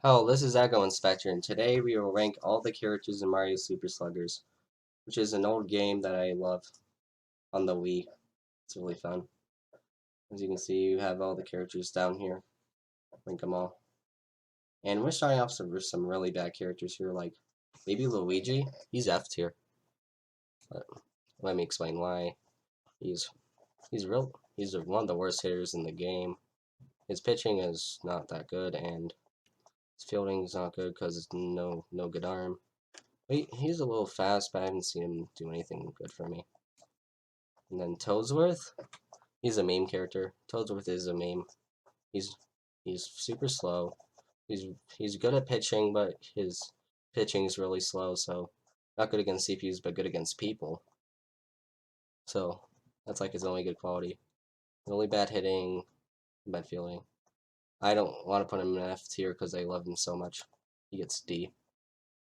Hello, this is Echo Inspector, and today we will rank all the characters in Mario Super Sluggers, which is an old game that I love on the Wii. It's really fun. As you can see, you have all the characters down here. Rank them all. And we're starting off with some really bad characters here, like maybe Luigi. He's F tier. But let me explain why. He's he's one of the worst hitters in the game. His pitching is not that good, and his fielding is not good because it's no good arm. He's a little fast, but I haven't seen him do anything good for me. And then Tellsworth, he's a meme character. Tellsworth is a meme. He's he's super slow. He's he's good at pitching, but his pitching is really slow, so not good against CPUs, but good against people. So that's like his only good quality. Only bad hitting, bad fielding. I don't want to put him in F tier because I love him so much. He gets D.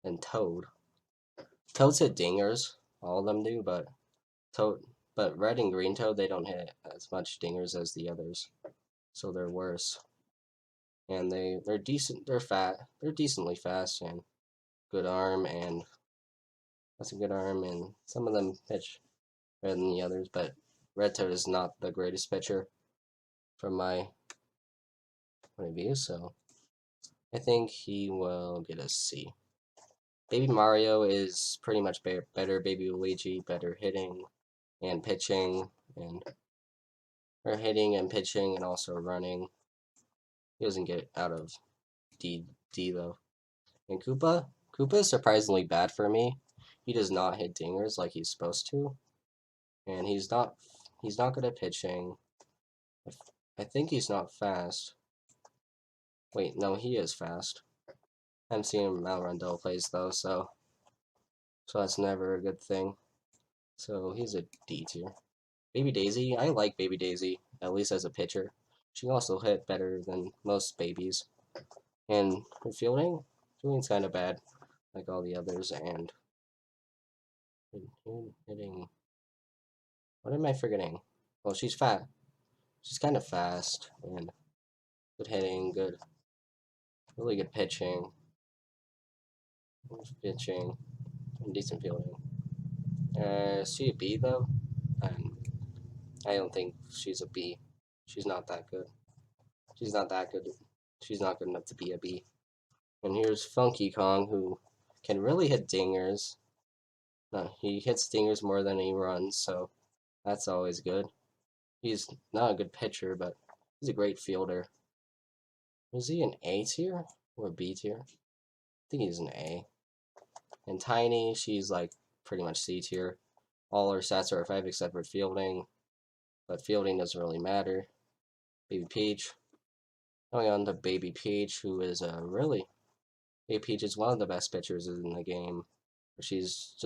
And Toad. Toads hit dingers. All of them do, but Toad, but red and green Toad, they don't hit as much dingers as the others, so they're worse. And they're decent. They're decently fast and good arm, and that's a good arm. And some of them pitch better than the others, but red Toad is not the greatest pitcher from my point of view. So I think he will get a C. Baby Mario is pretty much better. Baby Luigi better hitting and pitching and or hitting and pitching and also running. He doesn't get out of D though. And Koopa is surprisingly bad for me. He does not hit dingers like he's supposed to, and he's not good at pitching. I think he's not fast. Wait, no, he is fast. I haven't seen him outrun double plays though, so that's never a good thing. So he's a D tier. Baby Daisy, I like Baby Daisy at least as a pitcher. She can also hit better than most babies. And her fielding's kind of bad, like all the others. And hitting, what am I forgetting? Well, she's fat. She's kind of fast and good hitting, really good pitching, and decent fielding. Is she a B though? Um, I don't think she's a B. She's not that good. She's not that good. She's not good enough to be a B. And here's Funky Kong, who can really hit dingers. No, he hits dingers more than he runs, so that's always good. He's not a good pitcher, but he's a great fielder. Is he an A tier or a B tier? I think he's an A. And Tiny, she's like pretty much C tier. All her stats are a 5 except for fielding, but fielding doesn't really matter. Baby Peach. Going on to Baby Peach, who is Baby Peach is one of the best pitchers in the game. She's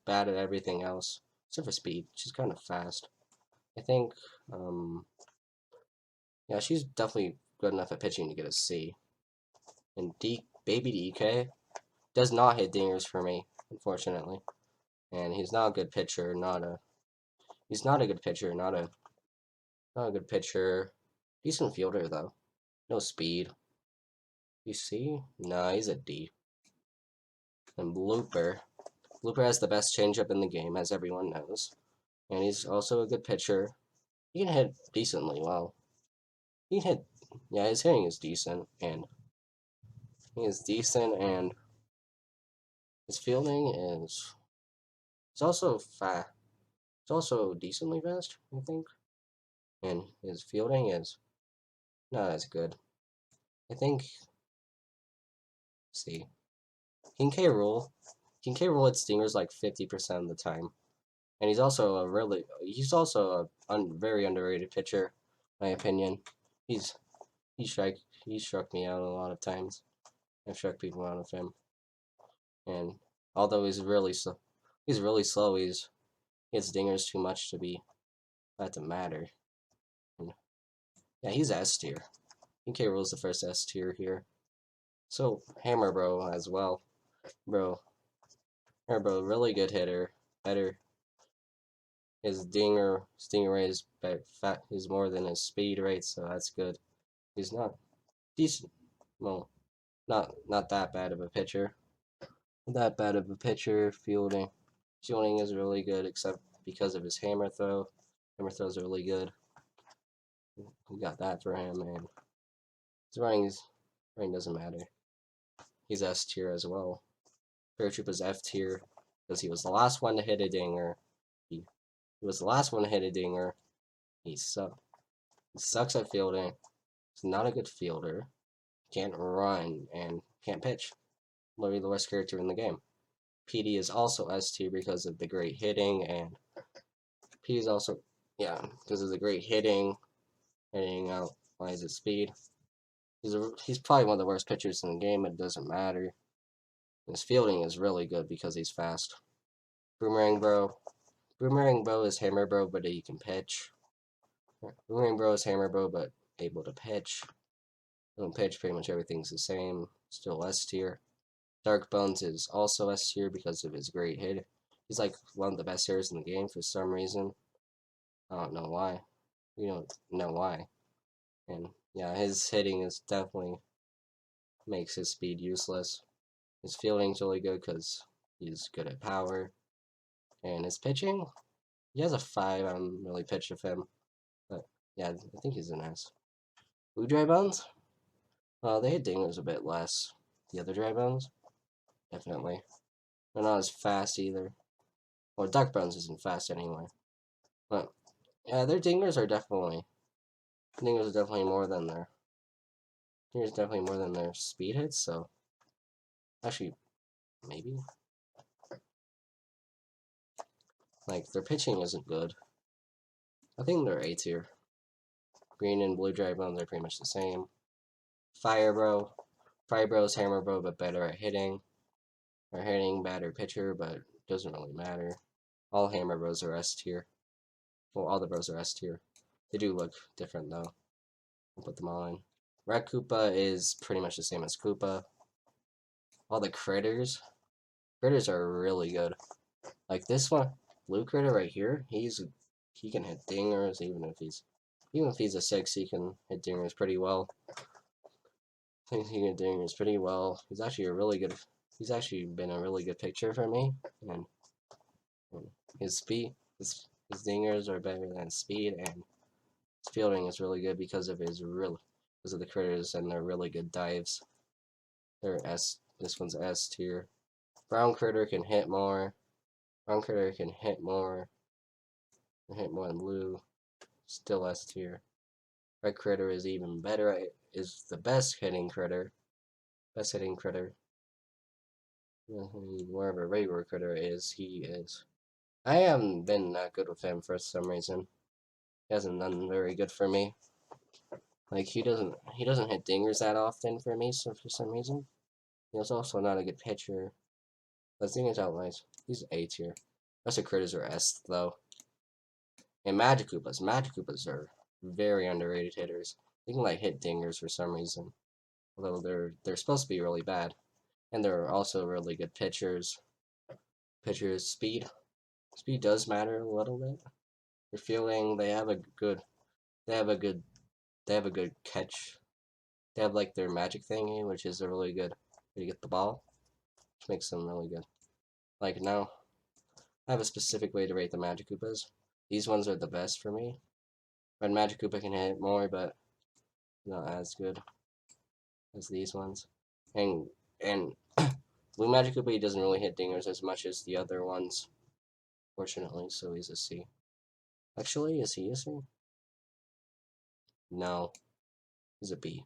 bad at everything else except for speed. She's kind of fast. I think, yeah, she's definitely good enough at pitching to get a C. And Baby DK does not hit dingers for me, unfortunately. And he's not a good pitcher, he's not a good pitcher, not a good pitcher. Decent fielder though. No speed. You see? Nah, he's a D. And Blooper has the best changeup in the game, as everyone knows. And he's also a good pitcher. He can hit decently well. He can hit, yeah, his hitting is decent, and he is decent, and his fielding is, it's also fast. It's also decently fast, I think. And his fielding is not as good. I think, see, King K. Rool, King K. Rool hits stingers like 50% of the time. And he's also a very underrated pitcher, in my opinion. He's, he struck me out a lot of times. I've struck people out of him. And although he's really slow, he hits dingers too much to be, that to matter. And yeah, he's S tier. King K. Rool's the first S tier here. So, Hammer Bro as well. Bro, Herbo, really good hitter. Better. His stinger rate is is more than his speed rate, so that's good. He's not decent. Well, Not that bad of a pitcher. Not that bad of a pitcher. Fielding is really good, except because of his hammer throw. Hammer throws are really good. We got that for him, and his running doesn't matter. He's S tier as well. Paratroop is F tier because he was the last one to hit a dinger. He, he was the last one to hit a dinger. He sucks. He sucks at fielding. He's not a good fielder. Can't run and can't pitch. Literally the worst character in the game. PD is also S tier because of the great hitting, and PD is also, yeah, because of the great hitting out lies his speed. He's probably one of the worst pitchers in the game. It doesn't matter. His fielding is really good because he's fast. Boomerang Bro. Boomerang Bro is Hammer Bro, but he can pitch. Boomerang Bro is Hammer Bro, but able to pitch. Don't pitch, pretty much everything's the same. Still S tier. Dark Bones is also S tier because of his great hit. He's like one of the best hitters in the game for some reason. I don't know why. We don't know why. And yeah, his hitting is definitely makes his speed useless. His fielding's really good because he's good at power. And his pitching, he has a 5 on really pitch of him. But yeah, I think he's an S. Blue Dry Bones? They hit dingers a bit less. The other Dry Bones? Definitely. They're not as fast either. Well, Dark Bones isn't fast anyway. But yeah, their dingers are definitely more than their speed hits, so actually maybe. Like their pitching isn't good. I think they're A tier. Green and blue Dry Bones are pretty much the same. Fire Bro. Fire Bro is Hammer Bro, but better at hitting. Or hitting, better pitcher, but doesn't really matter. All Hammer Bros are S tier. Well, all the Bros are S tier. They do look different though. I'll put them all in. Rakupa is pretty much the same as Koopa. All the critters are really good. Like this one, blue critter right here, he can hit dingers even if he's a 6, he can hit dingers pretty well. I think he can hit dingers pretty well. He's actually been a really good pitcher for me, and his speed his dingers are better than speed, and his fielding is really good because of the critters and their really good dives. This one's S tier. Brown critter can hit more. Brown critter can hit more than blue. Still S tier. Red critter is even better. Is the best hitting critter. Best hitting critter. Wherever regular critter is, he is. I haven't been that good with him for some reason. He hasn't done very good for me. Like he doesn't hit dingers that often for me. So for some reason, he was also not a good pitcher. But dingers outlies. He's A tier. Rest of critters are S though. And Magikoopas are very underrated hitters. They can like hit dingers for some reason, although they're supposed to be really bad. And they're also really good pitchers. Pitchers speed does matter a little bit. Their fielding, they have a good they have a good catch. They have like their magic thingy, which is a really good way to get the ball, which makes them really good. Like now, I have a specific way to rate the Magikoopas. These ones are the best for me. Red Magikoopa can hit more, but not as good as these ones. And Blue Magikoopa doesn't really hit dingers as much as the other ones, fortunately, so he's a C. Actually, is he a C? No, he's a B.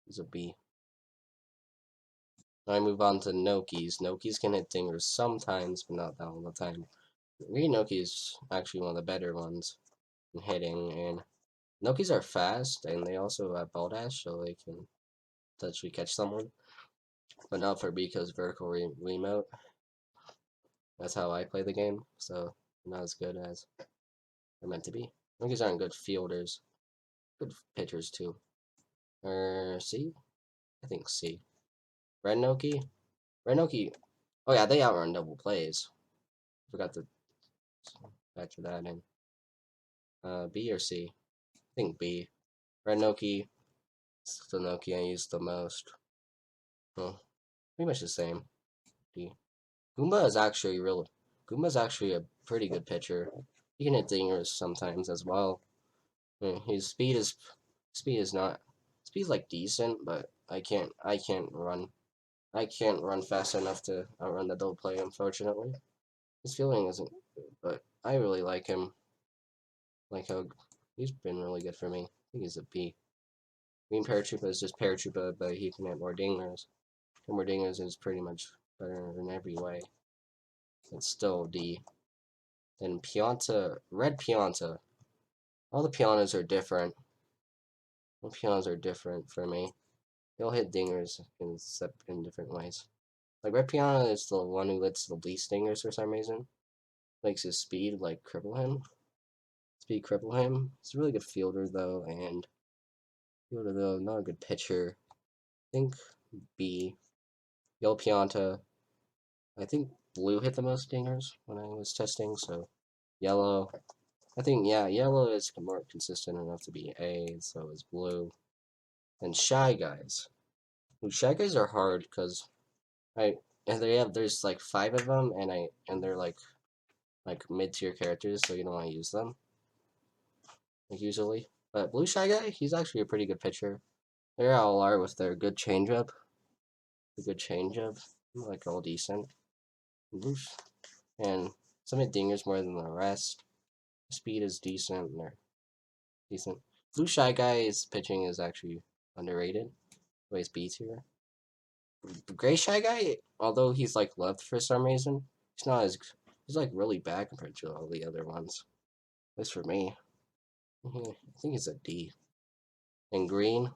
He's a B. Now I move on to Nokis. Nokis can hit dingers sometimes, but not all the time. Green Noki is actually one of the better ones in hitting, and Nokis are fast, and they also have ball dash, so they can potentially catch someone. But not for because vertical remote. That's how I play the game, so not as good as they're meant to be. Nokis aren't good fielders. Good pitchers too. C? I think C. Red Noki? Red Noki. Oh yeah, they outrun double plays. Forgot to factor that in. B or C? I think B. Red Noki. It's the Noki I use the most. Well, pretty much the same. D. Goomba is actually Goomba's actually a pretty good pitcher. He can hit dingers sometimes as well. I mean, his speed is not speed's like decent, but I can't run fast enough to outrun the double play, unfortunately. His fielding isn't good, but I really like him. Like how he's been really good for me. I think he's a B. Green Paratroopa is just Paratroopa, but he can hit more dingers. And more dingers is pretty much better in every way. It's still D. Then Pianta, Red Pianta. All the Pianas are different. All Pianas are different for me. They'll hit dingers in different ways. Like Red Piana is the one who hits the least dingers for some reason. Makes his speed like cripple him. He's a really good fielder though, not a good pitcher. I think B. Yellow Pianta. I think blue hit the most dingers when I was testing, so yellow. I think, yeah, yellow is more consistent enough to be A, so is blue. And Shy Guys. Ooh, Shy Guys are hard because there's like 5 of them, and they're like mid-tier characters, so you don't want to use them, like usually. But Blue Shy Guy, he's actually a pretty good pitcher. They all are with their good changeup. Like all decent. And some hit dingers more than the rest. Speed is decent. They're decent. Blue Shy Guy's pitching is actually underrated. He's B tier. The Gray Shy Guy, although he's like left for some reason, he's like really bad compared to all the other ones. At least for me. I think it's a D. And Green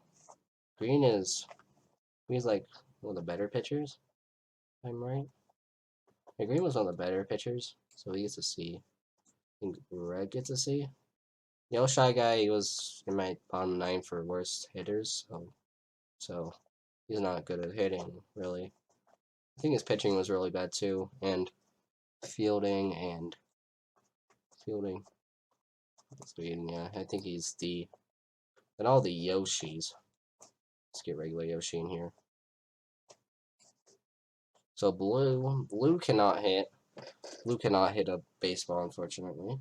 he's like one of the better pitchers. If I'm right. Yeah, Green was one of the better pitchers, so he gets a C. I think Red gets a C. Yellow Shy Guy, he was in my bottom 9 for worst hitters, so he's not good at hitting, really. I think his pitching was really bad too, and fielding. Yeah, I think he's D. And all the Yoshis. Let's get regular Yoshi in here. So blue cannot hit. Blue cannot hit a baseball, unfortunately.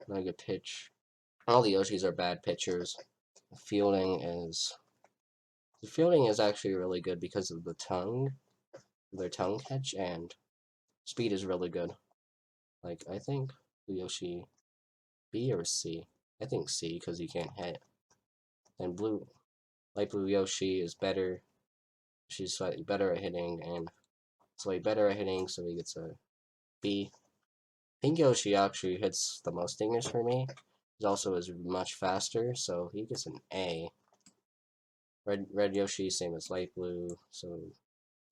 Not a good pitch. All the Yoshis are bad pitchers. The fielding is actually really good because of their tongue catch, and speed is really good. Like, I think Yoshi B or C. I think C because he can't hit. And light blue Yoshi is better. She's slightly better at hitting, and slightly better at hitting, so he gets a B. Pink Yoshi actually hits the most dingers for me. He also is much faster, so he gets an A. Red Yoshi, same as light blue. So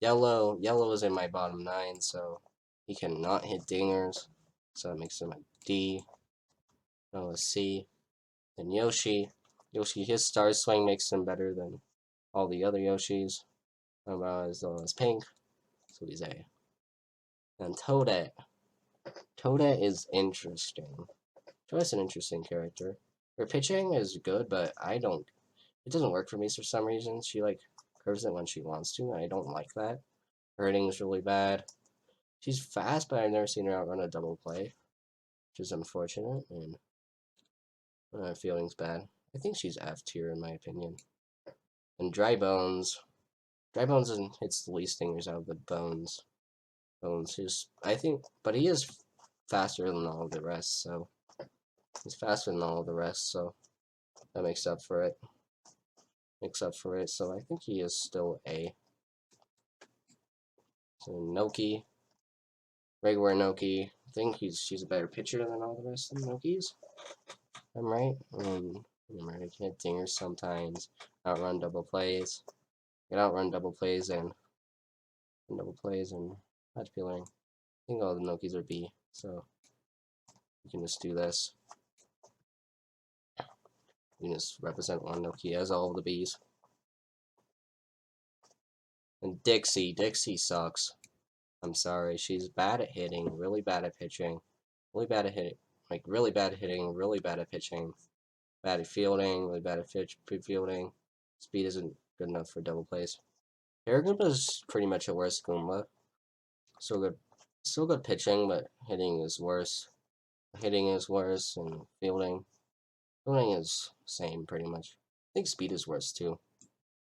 yellow is in my bottom 9, so he cannot hit dingers, so that makes him a D. Oh, a C. Then Yoshi, his star swing makes him better than all the other Yoshis, as well as Pink, so he's A. And Toadette is interesting. Toadette's an interesting character. Her pitching is good, but it doesn't work for me for some reason. She like curves it when she wants to, and I don't like that. Her hitting is really bad. She's fast, but I've never seen her outrun a double play, which is unfortunate, and fielding's bad. I think she's F tier in my opinion. And Dry Bones hits the least dingers out of the Bones. But he is faster than all of the rest, so he's faster than all of the rest, so that makes up for it. So I think he is still A. So Noki, regular Noki. I think she's a better pitcher than all the rest of the Nokis. I'm right. I'm right. I can't dingers sometimes. Outrun double plays. Get outrun double plays and not feeling. I think all the Nokis are B. So you can just do this. You can just represent one Noki as all of the Bs. And Dixie sucks. I'm sorry. She's bad at hitting, really bad at pitching, really bad at hitting, really bad at hitting, really bad at pitching, bad at fielding, really bad at fielding. Speed isn't good enough for double plays. Goomba is pretty much a worse Goomba. Still good pitching, but hitting is worse. Hitting is worse, and fielding is same pretty much. I think speed is worse too.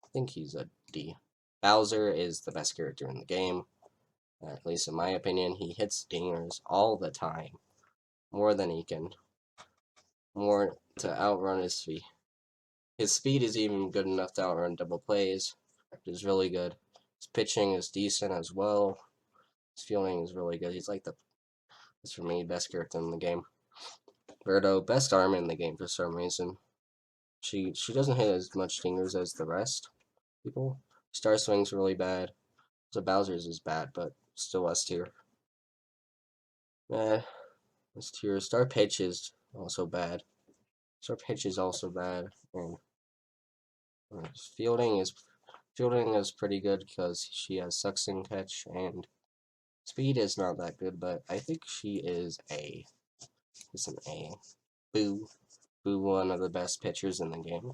I think he's a D. Bowser is the best character in the game. At least in my opinion, he hits dingers all the time. More than he can. More to outrun his speed. His speed is even good enough to outrun double plays, which is really good. His pitching is decent as well. His fielding is really good. He's like that's for me, best character in the game. Birdo, best arm in the game for some reason. She doesn't hit as much dingers as the rest people. Star Swing's really bad. So Bowser's is bad, but still S tier. S tier. Star Pitch is also bad. Star Pitch is also bad. And fielding is pretty good because she has suction catch, and speed is not that good, but I think she is A. It's an A. Boo. Boo, one of the best pitchers in the game.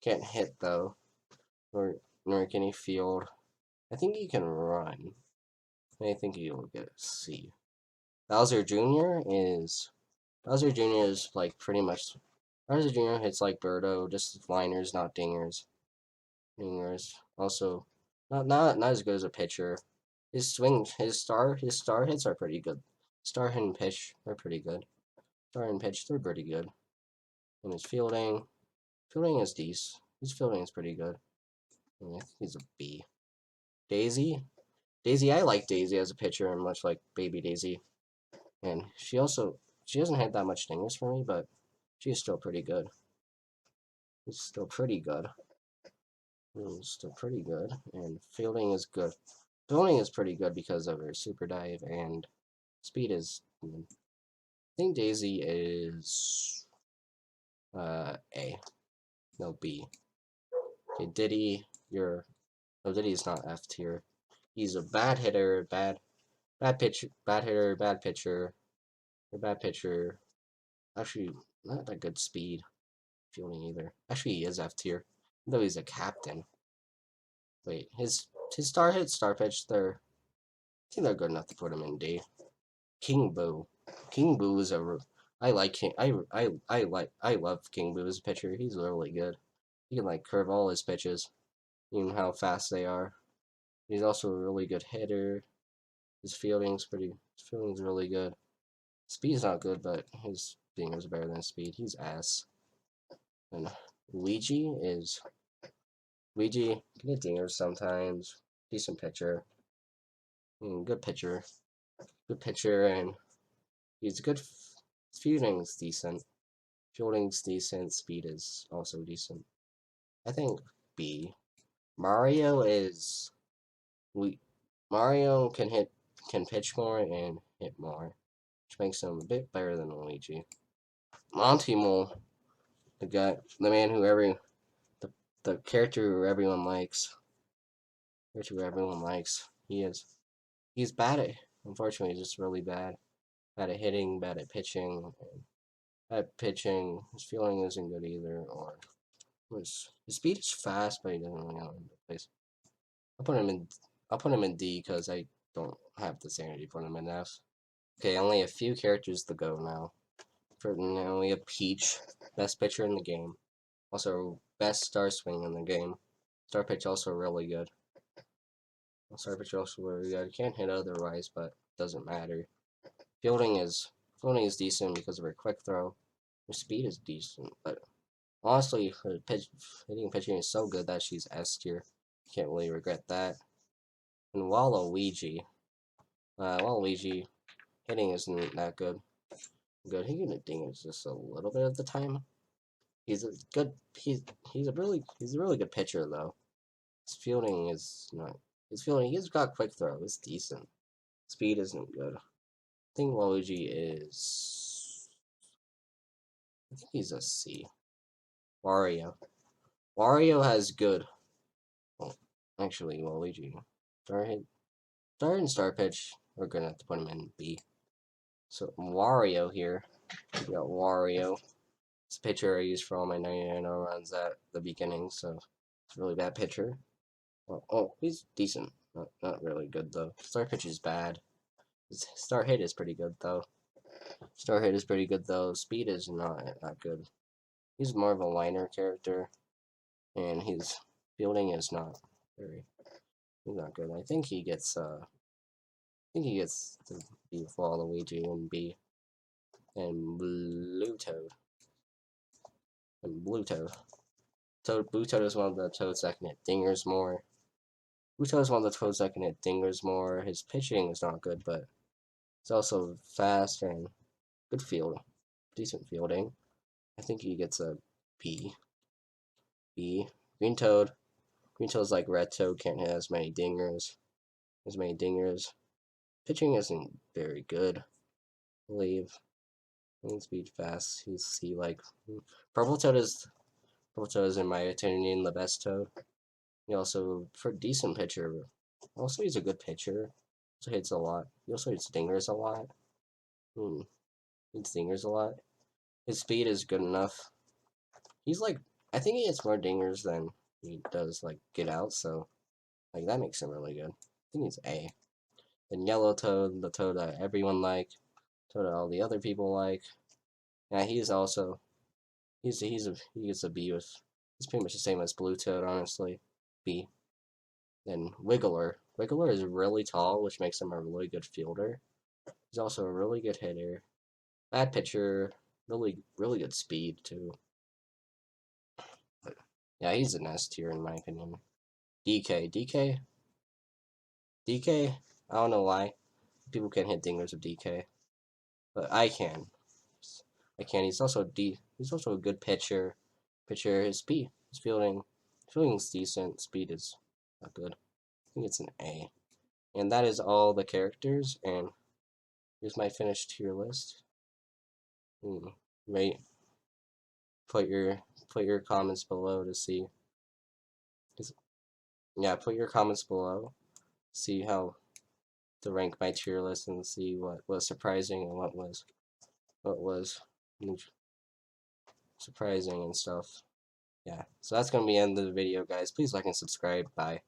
Can't hit though, nor can he field. I think he can run. I think he will get a C. Bowser Jr. is like pretty much. Bowser Jr. hits like Birdo, just liners, not dingers. Also, not as good as a pitcher. His star hits are pretty good. Star hit and pitch, they're pretty good. Star and pitch, they're pretty good. And his fielding is decent. His fielding is pretty good. I think he's a B. Daisy, I like Daisy as a pitcher, and much like Baby Daisy. And she doesn't hit that much dingers for me, but she's still pretty good. It's still pretty good. Still pretty good, and fielding is good. Fielding is pretty good because of her super dive, and speed is. I think Daisy is A, no B. Okay, Diddy, no, Diddy is not F tier. He's a bad hitter, bad hitter, bad pitcher, bad pitcher. Actually, not that good speed, fielding either. Actually, he is F tier, though he's a captain. Wait, his star hit, star pitch, I think they're good enough to put him in D. King Boo. King Boo is I like King. I love King Boo as a pitcher. He's really good. He can like curve all his pitches, even how fast they are. He's also a really good hitter. His fielding's really good. Speed's not good, but his dingers are better than his speed. He's ass. And Luigi can hit dingers sometimes. Decent pitcher. Good pitcher. And he's good. His fielding's decent. Fielding's decent. Speed is also decent. I think B. Mario can pitch more and hit more, which makes him a bit better than Luigi. Monty Mole, the man the character who everyone likes. He's bad at. Unfortunately, he's just really bad. Bad at hitting, bad at pitching. His fielding isn't good either. His speed is fast, but he doesn't really know the place. I'll put him in D because I don't have the sanity to put him in F. Okay, only a few characters to go now. Now we have Peach, best pitcher in the game. Also, best star swing in the game. Star pitch also really good. Can't hit otherwise, but doesn't matter. Fielding is decent because of her quick throw. Her speed is decent, but honestly, her pitching is so good that she's S tier. Can't really regret that. And Waluigi, hitting isn't that good. He can hit dingers just a little bit at the time. He's a really good pitcher though. His fielding is not. He's got quick throw. It's decent. Speed isn't good. I think Waluigi is. I think he's a C. Wario has good. Well, actually, Waluigi. Star and star pitch. We're gonna have to put him in B. So Wario here. We got Wario. It's a pitcher I use for all my 99 runs at the beginning, so It's a really bad pitcher. Oh, he's decent. Not really good though. Start pitch is bad. His start hit is pretty good though. Start hit is pretty good though. Speed is not good. He's more of a liner character, and his fielding is not very. He's not good. I think he gets. I think he gets the B for Luigi and B and Blue Toad and Blue Toad. Blue Toad is one of the Toads that can hit dingers more. Blue Toad is one of the Toads that can hit dingers more. His pitching is not good, but it's also fast and good field, decent fielding. I think he gets a B. B. Green Toad. Green Toad's like Red Toad, can't hit as many dingers. Pitching isn't very good. I believe. Speed fast. He like Purple Toad is in my opinion the best Toad. He also for decent pitcher. Also he's a good pitcher. Also hits a lot. He also hits dingers a lot. Hits dingers a lot. His speed is good enough. He's like I think he hits more dingers than he does like get out, so like that makes him really good. I think he's A. Then Yellow Toad, the Toad that everyone like, Toad that all the other people like. Yeah, he's also he gets a B with he's pretty much the same as Blue Toad, honestly. B. Then Wiggler. Wiggler is really tall, which makes him a really good fielder. He's also a really good hitter. Bad pitcher, really good speed too. But yeah, he's an S tier in my opinion. DK. I don't know why. People can't hit dingers with DK. But I can. He's also a good pitcher. His speed, his fielding's decent. Speed is not good. I think it's an A. And that is all the characters. And here's my finished tier list. Rate. Put your comments below to see. Yeah, put your comments below. See how to rank my tier list and see what was surprising and what was surprising and stuff. Yeah, so that's gonna be the end of the video, guys. Please like and subscribe. Bye.